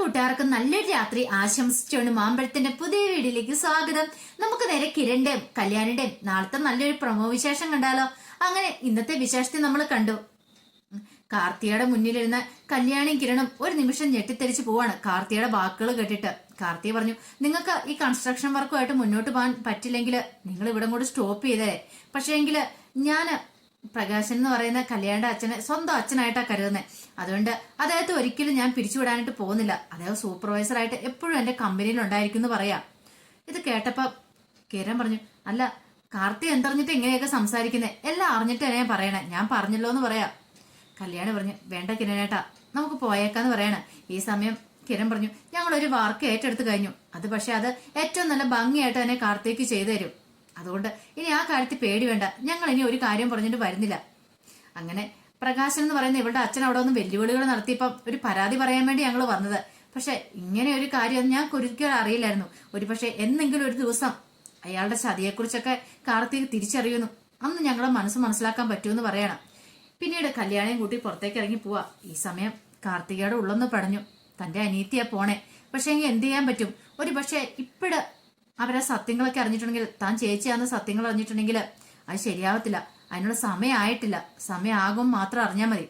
കൂട്ടുകാർക്ക് നല്ലൊരു രാത്രി ആശംസിച്ചുകൊണ്ട് മാമ്പഴത്തിന്റെ പുതിയ വീഡിയോയിലേക്ക് സ്വാഗതം. നമുക്ക് നേരെ കിരണിന്റെയും കല്യാണിന്റെയും നാളത്തെ നല്ലൊരു പ്രൊമോ വിശേഷം കണ്ടാലോ. അങ്ങനെ ഇന്നത്തെ വിശേഷത്തെ നമ്മൾ കണ്ടു. കാർത്തിയുടെ മുന്നിലിരുന്ന കല്യാണിയും കിരണും ഒരു നിമിഷം ഞെട്ടിത്തെരിച്ച് പോവാണ് കാർത്തിയുടെ വാക്കുകൾ കേട്ടിട്ട്. കാർത്തിക പറഞ്ഞു, നിങ്ങൾക്ക് ഈ കൺസ്ട്രക്ഷൻ വർക്കുമായിട്ട് മുന്നോട്ട് പോകാൻ പറ്റില്ലെങ്കിൽ നിങ്ങൾ ഇവിടെ കൂടെ സ്റ്റോപ്പ് ചെയ്തേ. പക്ഷേങ്കിൽ ഞാൻ പ്രകാശൻ എന്ന് പറയുന്ന കല്യാണിന്റെ അച്ഛനെ സ്വന്തം അച്ഛനായിട്ടാണ് കരുതുന്നത്. അതുകൊണ്ട് അദ്ദേഹത്തെ ഒരിക്കലും ഞാൻ പിരിച്ചുവിടാനായിട്ട് പോകുന്നില്ല. അദ്ദേഹം സൂപ്പർവൈസറായിട്ട് എപ്പോഴും എന്റെ കമ്പനിയിൽ ഉണ്ടായിരിക്കും എന്ന് പറയാം. ഇത് കേട്ടപ്പോ കിരൺ പറഞ്ഞു, അല്ല കാർത്തി എന്തറിഞ്ഞിട്ട് ഇങ്ങനെയൊക്കെ സംസാരിക്കുന്നത്? എല്ലാം അറിഞ്ഞിട്ട് ഞാൻ പറയണേ, ഞാൻ പറഞ്ഞല്ലോ എന്ന് പറയാം. കല്യാണി പറഞ്ഞു, വേണ്ട കിരണേട്ടാ, നമുക്ക് പോയേക്കാന്ന് പറയണേ. ഈ സമയം കിരൺ പറഞ്ഞു, ഞങ്ങളൊരു വർക്ക് ഏറ്റെടുത്ത് കഴിഞ്ഞു. അത് പക്ഷെ അത് ഏറ്റവും നല്ല ഭംഗിയായിട്ട് തന്നെ കാർത്തിക്ക് ചെയ്തു തരും. അതുകൊണ്ട് ഇനി ആ കാര്യത്തിൽ പേടി വേണ്ട. ഞങ്ങൾ ഇനി ഒരു കാര്യം പറഞ്ഞിട്ട് വരുന്നില്ല. അങ്ങനെ പ്രകാശൻ എന്ന് പറയുന്ന ഇവളുടെ അച്ഛൻ അവിടെ ഒന്ന് വെല്ലുവിളികൾ നടത്തിയപ്പം ഒരു പരാതി പറയാൻ വേണ്ടി ഞങ്ങൾ വന്നത്. പക്ഷെ ഇങ്ങനെ ഒരു കാര്യം ഞാൻ ഒരിക്കലും അറിയില്ലായിരുന്നു. ഒരു പക്ഷെ എന്നെങ്കിലും ഒരു ദിവസം അയാളുടെ ചതിയെക്കുറിച്ചൊക്കെ കാർത്തിക് തിരിച്ചറിയുന്നു. അന്ന് ഞങ്ങളെ മനസ്സിലാക്കാൻ പറ്റുമെന്ന് പറയണം. പിന്നീട് കല്യാണിയും കൂട്ടി പുറത്തേക്ക് ഇറങ്ങി പോവാ. ഈ സമയം കാർത്തികയുടെ ഉള്ളൊന്ന് പടഞ്ഞു. തന്റെ അനിയത്തിയാ പോണേ. പക്ഷെ എങ്കിൽ എന്ത് ചെയ്യാൻ പറ്റും? ഒരു പക്ഷെ ഇപ്പോഴ് അവരെ സത്യങ്ങളൊക്കെ അറിഞ്ഞിട്ടുണ്ടെങ്കിൽ, താൻ ചേച്ചിയാന്ന് സത്യങ്ങൾ അറിഞ്ഞിട്ടുണ്ടെങ്കിൽ അത് ശരിയാവത്തില്ല. അതിനുള്ള സമയമായിട്ടില്ല. സമയമാകും മാത്രം അറിഞ്ഞാൽ മതി.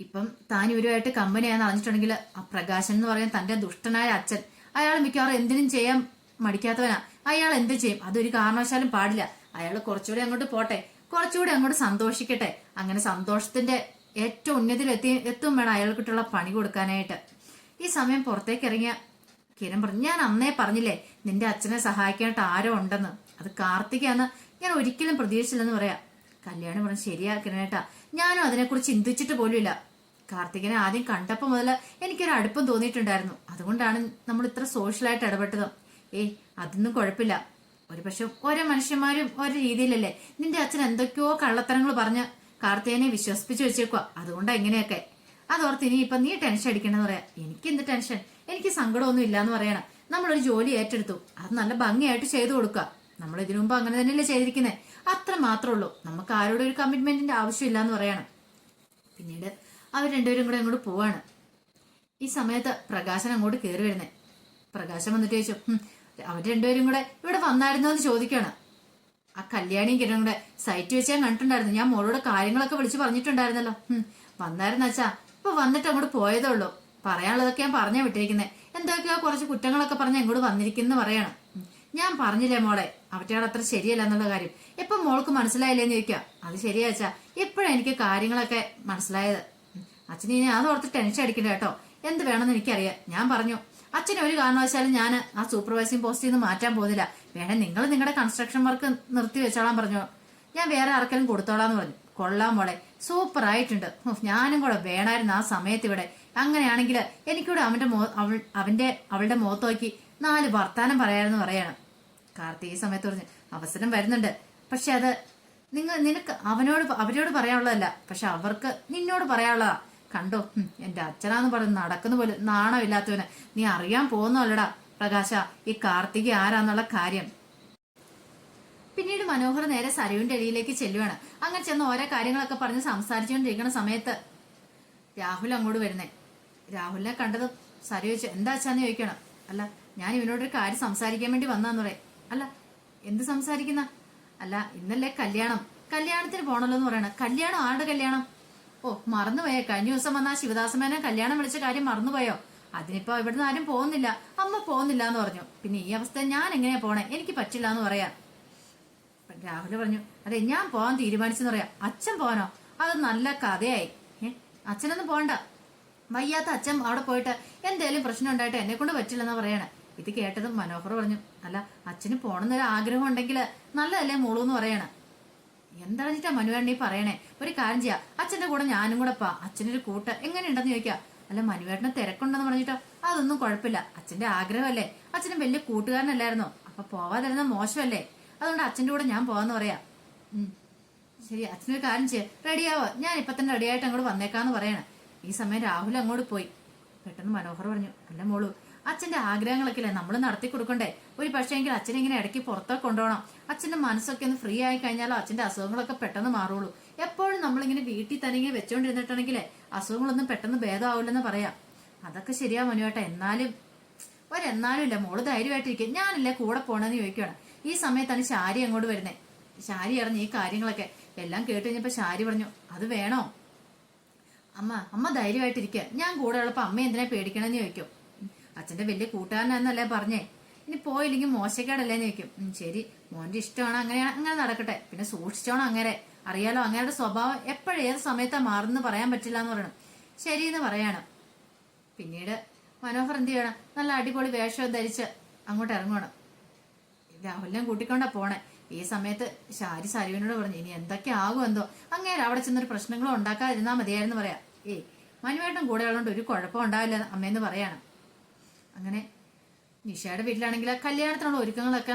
ഇപ്പം താൻ ഇവരുമായിട്ട് കമ്പനിയാന്ന് അറിഞ്ഞിട്ടുണ്ടെങ്കിൽ ആ പ്രകാശൻ എന്ന് പറയാൻ തന്റെ ദുഷ്ടനായ അച്ഛൻ, അയാൾ മിക്കവാറും എന്തിനും ചെയ്യാൻ മടിക്കാത്തവനാ. അയാൾ എന്ത് ചെയ്യും? അതൊരു കാരണവശാലും പാടില്ല. അയാൾ കുറച്ചുകൂടി അങ്ങോട്ട് പോട്ടെ, കുറച്ചുകൂടി അങ്ങോട്ട് സന്തോഷിക്കട്ടെ. അങ്ങനെ സന്തോഷത്തിന്റെ ഏറ്റവും ഉന്നതിയിൽ എത്തും വേണം അയാൾക്കിട്ടുള്ള പണി കൊടുക്കാനായിട്ട്. ഈ സമയം പുറത്തേക്ക് ഇറങ്ങിയ കിരൺ പറഞ്ഞു, ഞാൻ അന്നേ പറഞ്ഞില്ലേ നിന്റെ അച്ഛനെ സഹായിക്കാനായിട്ട് ആരോ ഉണ്ടെന്ന്. അത് കാർത്തികയാന്ന് ഞാൻ ഒരിക്കലും പ്രതീക്ഷിച്ചില്ലെന്ന് പറയാം. കല്യാണി പറഞ്ഞു, ശരിയാ കിരണേട്ടാ, ഞാനും അതിനെക്കുറിച്ച് ചിന്തിച്ചിട്ട് പോലുമില്ല. കാർത്തികനെ ആദ്യം കണ്ടപ്പോൾ മുതൽ എനിക്കൊരു അടുപ്പം തോന്നിയിട്ടുണ്ടായിരുന്നു. അതുകൊണ്ടാണ് നമ്മൾ ഇത്ര സോഷ്യലായിട്ട് ഇടപെട്ടത്. അതൊന്നും കുഴപ്പമില്ല. ഒരു പക്ഷെ ഓരോ മനുഷ്യന്മാരും ഓരോ രീതിയിലല്ലേ. നിന്റെ അച്ഛൻ എന്തൊക്കെയോ കള്ളത്തരങ്ങൾ പറഞ്ഞ് കാർത്തികനെ വിശ്വസിപ്പിച്ചു വെച്ചേക്കുക. അതുകൊണ്ടാ ഇങ്ങനെയൊക്കെ. അതോർത്ത് ഇനി ഇപ്പൊ നീ ടെൻഷൻ അടിക്കണമെന്ന് പറയാം. എനിക്ക് എന്ത് ടെൻഷൻ? എനിക്ക് സങ്കടമൊന്നും ഇല്ലാന്ന് പറയണം. നമ്മളൊരു ജോലി ഏറ്റെടുത്തു, അത് നല്ല ഭംഗിയായിട്ട് ചെയ്തു കൊടുക്കുക. നമ്മൾ ഇതിനു മുമ്പ് അങ്ങനെ തന്നെയല്ലേ ചെയ്തിരിക്കുന്നത്. അത്ര മാത്രമേ ഉള്ളൂ. നമുക്ക് ആരോടും ഒരു കമ്മിറ്റ്മെന്റിന്റെ ആവശ്യമില്ലാന്ന് പറയണം. പിന്നീട് അവർ രണ്ടുപേരും കൂടെ അങ്ങോട്ട് പോവാണ്. ഈ സമയത്ത് പ്രകാശൻ അങ്ങോട്ട് കയറി വരുന്നേ. പ്രകാശം വന്നിട്ട് ചോദിച്ചു, അവർ രണ്ടുപേരും കൂടെ ഇവിടെ വന്നായിരുന്നോ എന്ന് ചോദിക്കുകയാണ്. ആ കല്യാണിയും കിരണും കൂടെ സൈറ്റ് വെച്ച് ഞാൻ കണ്ടിട്ടുണ്ടായിരുന്നു. ഞാൻ മോളോട് കാര്യങ്ങളൊക്കെ വിളിച്ചു പറഞ്ഞിട്ടുണ്ടായിരുന്നല്ലോ. വന്നായിരുന്നു അച്ഛാ, ഇപ്പൊ വന്നിട്ട് അങ്ങോട്ട് പോയതേ ഉള്ളൂ. പറയാനുള്ളതൊക്കെ ഞാൻ പറഞ്ഞാ വിട്ടിരിക്കുന്നത്. എന്തൊക്കെയോ കുറച്ച് കുറ്റങ്ങളൊക്കെ പറഞ്ഞ് അങ്ങോട്ട് വന്നിരിക്കുന്നു പറയണം. ഞാൻ പറഞ്ഞില്ലേ മോളെ, അവറ്റയാൾ അത്ര ശരിയല്ല എന്നുള്ള കാര്യം. എപ്പൊ മോൾക്ക് മനസ്സിലായില്ലേന്ന് ചോദിക്കുക. അത് ശരിയാ അച്ഛാ, എപ്പോഴും എനിക്ക് കാര്യങ്ങളൊക്കെ മനസ്സിലായത്. അച്ഛൻ ഇനി അതോർത്ത് ടെൻഷൻ അടിക്കണ്ട കേട്ടോ. എന്ത് വേണമെന്ന് എനിക്കറിയാം. ഞാൻ പറഞ്ഞു അച്ഛനെ ഒരു കാരണവശാലും ഞാൻ ആ സൂപ്പർവൈസിംഗ് പോസ്റ്റിൽ നിന്ന് മാറ്റാൻ പോകുന്നില്ല. വേണേ നിങ്ങൾ നിങ്ങളുടെ കൺസ്ട്രക്ഷൻ വർക്ക് നിർത്തി വെച്ചോളാൻ പറഞ്ഞു. ഞാൻ വേറെ ആർക്കെങ്കിലും കൊടുത്തോളാന്ന് പറഞ്ഞു. കൊള്ളാം മോളെ, സൂപ്പർ ആയിട്ടുണ്ട്. ഞാനും കൂടെ വേണമായിരുന്നു ആ സമയത്ത് ഇവിടെ. അങ്ങനെയാണെങ്കിൽ എനിക്കൂടെ അവളുടെ മുഖത്ത് നോക്കി 4 വർത്താനം പറയാമെന്ന് പറയണം. കാർത്തിക ഈ സമയത്ത് പറഞ്ഞു, അവസരം വരുന്നുണ്ട്. പക്ഷെ അത് നിനക്ക് അവരോട് പറയാനുള്ളതല്ല, പക്ഷെ അവർക്ക് നിന്നോട് പറയാനുള്ളതാ. കണ്ടോ, എന്റെ അച്ഛനാന്ന് പറഞ്ഞ് നടക്കുന്ന പോലെ നാണമില്ലാത്തവന് നീ അറിയാൻ പോകുന്നല്ലടാ പ്രകാശ ഈ കാർത്തിക ആരാന്നുള്ള കാര്യം. പിന്നീട് മനോഹർ നേരെ സരയുവിന്റെ അടിയിലേക്ക് ചെല്ലുവാണ്. അങ്ങനെ ചെന്ന് ഓരോ കാര്യങ്ങളൊക്കെ പറഞ്ഞ് സംസാരിച്ചുകൊണ്ടിരിക്കുന്ന സമയത്ത് രാഹുൽ അങ്ങോട്ട് വരുന്നേ. രാഹുലിനെ കണ്ടത് സര ചോദിച്ചു, എന്താ അച്ഛാന്ന് ചോദിക്കണം. അല്ല ഞാൻ ഇവനോടൊരു കാര്യം സംസാരിക്കാൻ വേണ്ടി വന്നാന്ന് പറയും. അല്ല എന്ത് സംസാരിക്കുന്ന? അല്ല ഇന്നല്ലേ കല്യാണത്തിന് പോണല്ലോ എന്ന് പറയണം. കല്യാണം? ആരുടെ കല്യാണം? ഓ മറന്നുപോയോ? കഴിഞ്ഞ ദിവസം വന്ന ശിവദാസമേനെ കല്യാണം വിളിച്ച കാര്യം മറന്നുപോയോ? അതിനിപ്പോ ഇവിടുന്ന് ആരും പോകുന്നില്ല, അമ്മ പോകുന്നില്ല എന്ന് പറഞ്ഞു. പിന്നെ ഈ അവസ്ഥ ഞാൻ എങ്ങനെയാ പോണേ? എനിക്ക് പറ്റില്ല എന്ന് പറയാം. രാഹുൽ പറഞ്ഞു, അതെ ഞാൻ പോകാൻ തീരുമാനിച്ചെന്ന് പറയാം. അച്ഛൻ പോകാനോ? അത് നല്ല കഥയായി. അച്ഛനൊന്നും പോകണ്ട. വയ്യാത്ത അച്ഛൻ അവിടെ പോയിട്ട് എന്തേലും പ്രശ്നം ഉണ്ടായിട്ട് എന്നെ കൊണ്ട് പറ്റില്ലെന്ന് പറയണേ. ഇത് കേട്ടതും മനോഹർ പറഞ്ഞു, അല്ല അച്ഛന് പോണെന്നൊരു ആഗ്രഹം ഉണ്ടെങ്കിൽ നല്ലതല്ലേ മോളൂന്ന് പറയണ. എന്താണെന്നിട്ടാ മനുവേണ്ണി പറയണേ? ഒരു കാര്യം ചെയ്യാം, അച്ഛന്റെ കൂടെ ഞാനും കൂടെ അച്ഛനൊരു കൂട്ട് എങ്ങനെയുണ്ടെന്ന് ചോദിക്കാം. അല്ല മനുവേട്ടന് തിരക്കുണ്ടെന്ന് പറഞ്ഞിട്ടോ? അതൊന്നും കുഴപ്പമില്ല, അച്ഛന്റെ ആഗ്രഹമല്ലേ. അച്ഛന് വലിയ കൂട്ടുകാരനല്ലായിരുന്നോ? അപ്പൊ പോവാതിരുന്ന മോശമല്ലേ. അതുകൊണ്ട് അച്ഛന്റെ കൂടെ ഞാൻ പോവാന്ന് പറയാം. ശരി, അച്ഛനൊരു കാര്യം ചെയ്യാം, റെഡിയാവോ? ഞാൻ ഇപ്പൊ തന്നെ റെഡിയായിട്ട് അങ്ങോട്ട് വന്നേക്കാന്ന് പറയണേ. ഈ സമയം രാഹുൽ അങ്ങോട്ട് പോയി. പെട്ടെന്ന് മനോഹർ പറഞ്ഞു, അല്ല മോളു, അച്ഛന്റെ ആഗ്രഹങ്ങളൊക്കെ അല്ലേ നമ്മൾ നടത്തി കൊടുക്കണ്ടേ? ഒരു പക്ഷേങ്കിൽ അച്ഛനെ ഇങ്ങനെ ഇടയ്ക്ക് പുറത്തൊക്കെ കൊണ്ടുപോകണം. അച്ഛന്റെ മനസ്സൊക്കെ ഒന്ന് ഫ്രീ ആയി കഴിഞ്ഞാലോ അച്ഛന്റെ അസുഖങ്ങളൊക്കെ പെട്ടെന്ന് മാറുള്ളൂ. എപ്പോഴും നമ്മളിങ്ങനെ വീട്ടിൽ തന്നെ ഇങ്ങനെ വെച്ചോണ്ടിരുന്നിട്ടുണ്ടെങ്കിലേ അസുഖങ്ങളൊന്നും പെട്ടെന്ന് ഭേദമാവില്ലെന്ന് പറയാം. അതൊക്കെ ശരിയാ മനുവേട്ട, എന്നാലും ഒരെന്നാലും ഇല്ല, മോള് ധൈര്യമായിട്ടിരിക്കും, ഞാനല്ലേ കൂടെ പോണെന്ന് ചോദിക്കുകയാണ്. ഈ സമയത്താണ് ശാരി അങ്ങോട്ട് വരുന്നത്. ശാരി അറിഞ്ഞ് ഈ കാര്യങ്ങളൊക്കെ എല്ലാം കേട്ട് കഴിഞ്ഞപ്പോ ശാരി പറഞ്ഞു, അത് വേണോ അമ്മ ധൈര്യമായിട്ടിരിക്കുക, ഞാൻ കൂടെ ഉള്ളപ്പോ അമ്മ എന്തിനാ പേടിക്കണമെന്ന് ചോദിക്കും. അച്ഛന്റെ വലിയ കൂട്ടുകാരനാന്നല്ലേ പറഞ്ഞേ, ഇനി പോയില്ലെങ്കിൽ മോശക്കേടല്ലേന്ന് ചോദിക്കും. ശരി, മോന്റെ ഇഷ്ടമാണ്, അങ്ങനെ നടക്കട്ടെ, പിന്നെ സൂക്ഷിച്ചോണം, അങ്ങനെ അറിയാലോ അങ്ങയുടെ സ്വഭാവം എപ്പോഴേത് സമയത്താ മാറുന്നു പറയാൻ പറ്റില്ല എന്ന് പറയണം. ശരിയെന്ന് പറയാണ്. പിന്നീട് മനോഹർ എന്ത് ചെയ്യണം, നല്ല അടിപൊളി വേഷം ധരിച്ച് അങ്ങോട്ട് ഇറങ്ങണം. രാഹുലിനെ കൂട്ടിക്കൊണ്ടാ പോണേ. ഈ സമയത്ത് ശാരി സരുവിനോട് പറഞ്ഞു, ഇനി എന്തൊക്കെ ആകും എന്തോ, അങ്ങേര് അവിടെ ചെന്നൊരു പ്രശ്നങ്ങളും ഉണ്ടാക്കാതിരുന്നാ മതിയായിരുന്നു പറയാം. മനുവേട്ടൻ കൂടെ ഉള്ളതുകൊണ്ട് ഒരു കുഴപ്പം ഉണ്ടാവില്ല അമ്മയെന്ന് പറയാണ്. അങ്ങനെ നിഷയുടെ വീട്ടിലാണെങ്കിൽ കല്യാണത്തിനുള്ള ഒരുക്കങ്ങളൊക്കെ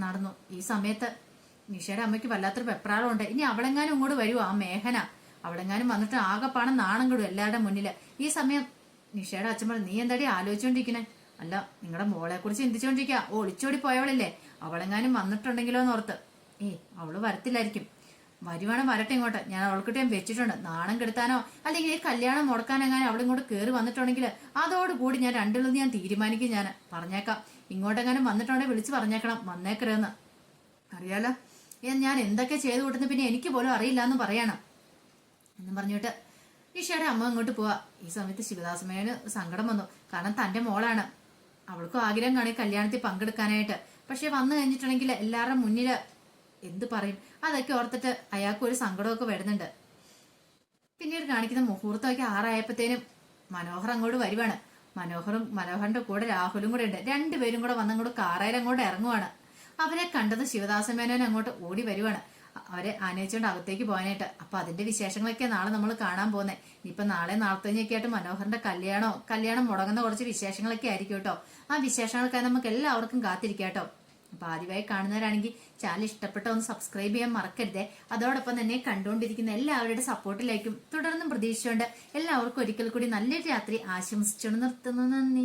നടന്നു. ഈ സമയത്ത് നിഷയുടെ അമ്മയ്ക്ക് വല്ലാത്തൊരു വെപ്രാളമുണ്ട്. ഇനി അവളെങ്ങാനും ഇങ്ങോട്ട് വരുമോ ആ മേഘന, അവളെങ്ങാനും വന്നിട്ട് ആകെപ്പാണം നാണം കിടും എല്ലാവരുടെ മുന്നില്. ഈ സമയം നിഷയുടെ അച്ഛൻ പറഞ്ഞു, നീ എന്താടി ആലോചിച്ചോണ്ടിരിക്കണേ? അല്ല, നിങ്ങളുടെ മോളെ കുറിച്ച് ചിന്തിച്ചോണ്ടിരിക്കുക, ഒളിച്ചോടി പോയവളല്ലേ, അവളെങ്ങാനും വന്നിട്ടുണ്ടെങ്കിലോ എന്നോർത്ത്. അവള് വരത്തില്ലായിരിക്കും, വരുവാണ് വരട്ടെ ഇങ്ങോട്ട്, ഞാൻ അവൾക്കിട്ട് ഞാൻ വെച്ചിട്ടുണ്ട്. നാണം കെടുത്താനോ അല്ലെങ്കിൽ ഈ കല്യാണം മുടക്കാനെങ്ങാനും അവളിങ്ങോട്ട് കയറി വന്നിട്ടുണ്ടെങ്കിൽ അതോടുകൂടി ഞാൻ രണ്ടിലൊന്ന് ഞാൻ തീരുമാനിക്കും. ഞാൻ പറഞ്ഞേക്കാം, ഇങ്ങോട്ടെങ്ങാനും വന്നിട്ടുണ്ടെങ്കിൽ വിളിച്ച് പറഞ്ഞേക്കണം, വന്നേക്കരുതെന്ന്. അറിയാലോ ഞാൻ എന്തൊക്കെ ചെയ്തു കൂട്ടുന്നു, പിന്നെ എനിക്ക് പോലും അറിയില്ല എന്ന് പറയണം എന്നും പറഞ്ഞിട്ട് നിഷയുടെ അമ്മ അങ്ങോട്ട് പോവാ. ഈ സമയത്ത് ശിവദാസമേന് സങ്കടം വന്നു. കാരണം തന്റെ മോളാണ്, അവൾക്കും ആഗ്രഹം കാണി കല്യാണത്തിൽ പങ്കെടുക്കാനായിട്ട്. പക്ഷെ വന്നു കഴിഞ്ഞിട്ടുണ്ടെങ്കിൽ എല്ലാവരുടെ മുന്നില് എന്ത് പറയും, അതൊക്കെ ഓർത്തിട്ട് അയാൾക്ക് ഒരു സങ്കടമൊക്കെ വരുന്നുണ്ട്. പിന്നീട് കാണിക്കുന്ന മുഹൂർത്തമൊക്കെ 6 മനോഹർ അങ്ങോട്ട് വരുവാണ്. മനോഹറിന്റെ കൂടെ രാഹുലും കൂടെ ഉണ്ട്. രണ്ടുപേരും കൂടെ വന്നങ്ങോട്ട് കാറയിൽ അങ്ങോട്ട് ഇറങ്ങുവാണ്. അവരെ കണ്ടത് ശിവദാസമേനോൻ അങ്ങോട്ട് ഓടി വരുവാണ്, അവരെ ആനയിച്ചുകൊണ്ട് അകത്തേക്ക് പോകാനായിട്ട്. അപ്പൊ അതിന്റെ വിശേഷങ്ങളൊക്കെ നാളെ നമ്മൾ കാണാൻ പോകുന്നത്. ഇനിയിപ്പൊ നാളെ നാളത്തഞ്ഞൊക്കെ ആയിട്ട് മനോഹറിന്റെ കല്യാണം മുടങ്ങുന്ന കുറച്ച് വിശേഷങ്ങളൊക്കെ ആയിരിക്കും കേട്ടോ. ആ വിശേഷങ്ങൾക്കായി നമുക്ക് എല്ലാവർക്കും കാത്തിരിക്കാം കേട്ടോ. അപ്പൊ ആദ്യമായി കാണുന്നവരാണെങ്കിൽ ചാനൽ ഇഷ്ടപ്പെട്ട ഒന്ന് സബ്സ്ക്രൈബ് ചെയ്യാൻ മറക്കരുതേ. അതോടൊപ്പം തന്നെ കണ്ടുകൊണ്ടിരിക്കുന്ന എല്ലാവരുടെ സപ്പോർട്ടിലേക്കും തുടർന്നും പ്രതീക്ഷിച്ചുകൊണ്ട് എല്ലാവർക്കും ഒരിക്കൽ കൂടി നല്ലൊരു രാത്രി ആശംസിച്ചുകൊണ്ട് നിർത്തുന്നു. നന്ദി.